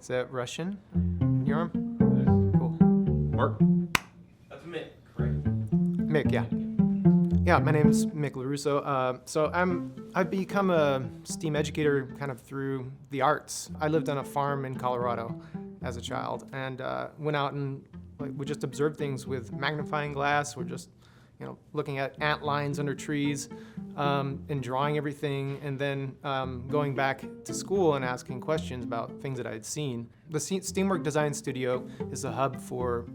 Is that Russian? Your arm? Cool. Mark? That's Mick, correct? Mick, yeah. Yeah, my name is Mick LaRusso. So I've become a STEAM educator kind of through the arts. I lived on a farm in Colorado as a child and went out and would just observe things with magnifying glass. We're just looking at ant lines under trees and drawing everything, and then going back to school and asking questions about things that I had seen. The STEAMWorks Design Studio is a hub for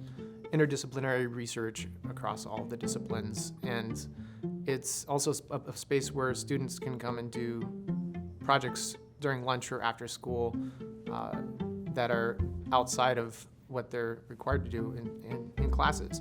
interdisciplinary research across all the disciplines, and it's also a space where students can come and do projects during lunch or after school that are outside of what they're required to do in classes.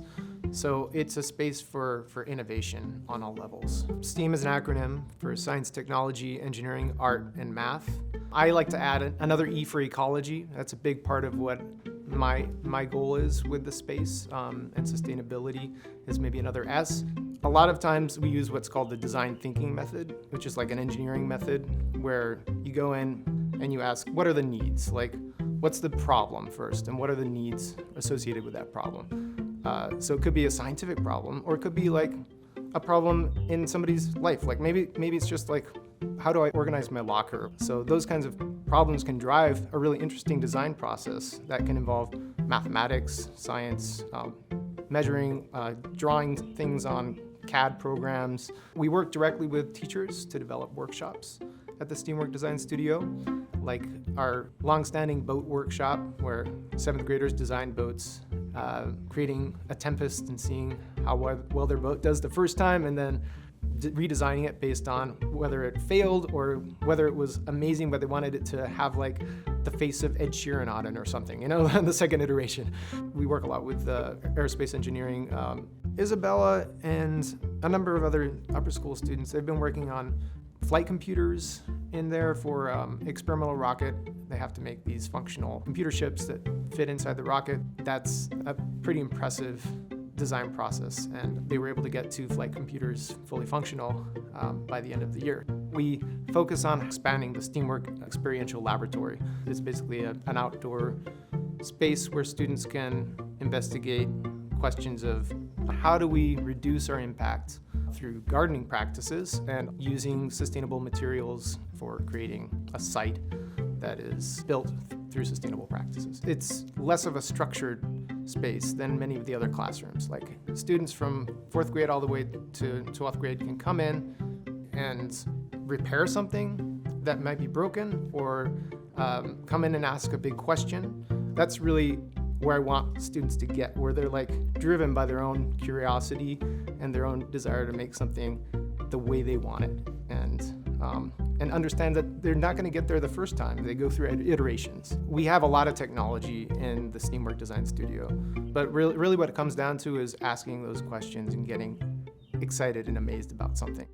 So it's a space for innovation on all levels. STEAM is an acronym for science, technology, engineering, art, and math. I like to add another E for ecology. That's a big part of what my goal is with the space, and sustainability is maybe another S. A lot of times we use what's called the design thinking method, which is like an engineering method where you go in and you ask, what are the needs? Like, what's the problem first, and what are the needs associated with that problem? So it could be a scientific problem, or it could be like a problem in somebody's life. Like maybe it's just like, how do I organize my locker? So those kinds of problems can drive a really interesting design process that can involve mathematics, science, measuring, drawing things on CAD programs. We work directly with teachers to develop workshops at the STEAMWorks Design Studio, like our long-standing boat workshop where 7th graders design boats, creating a tempest and seeing how well their boat does the first time, and then redesigning it based on whether it failed or whether it was amazing, but they wanted it to have like the face of Ed Sheeran on it or something, on the second iteration. We work a lot with aerospace engineering. Isabella and a number of other upper school students, they've been working on flight computers in there for experimental rocket. They have to make these functional computer chips that fit inside the rocket. That's a pretty impressive design process, and they were able to get 2 flight computers fully functional by the end of the year. We focus on expanding the STEAMWorks Experiential Laboratory. It's basically an outdoor space where students can investigate questions of how do we reduce our impact through gardening practices and using sustainable materials for creating a site that is built through sustainable practices. It's less of a structured space than many of the other classrooms. Like students from 4th grade all the way to 12th grade can come in and repair something that might be broken, or come in and ask a big question. That's really where I want students to get, where they're like driven by their own curiosity and their own desire to make something the way they want it, and understand that they're not going to get there the first time. They go through iterations. We have a lot of technology in the STEAMWorks Design Studio, but really what it comes down to is asking those questions and getting excited and amazed about something.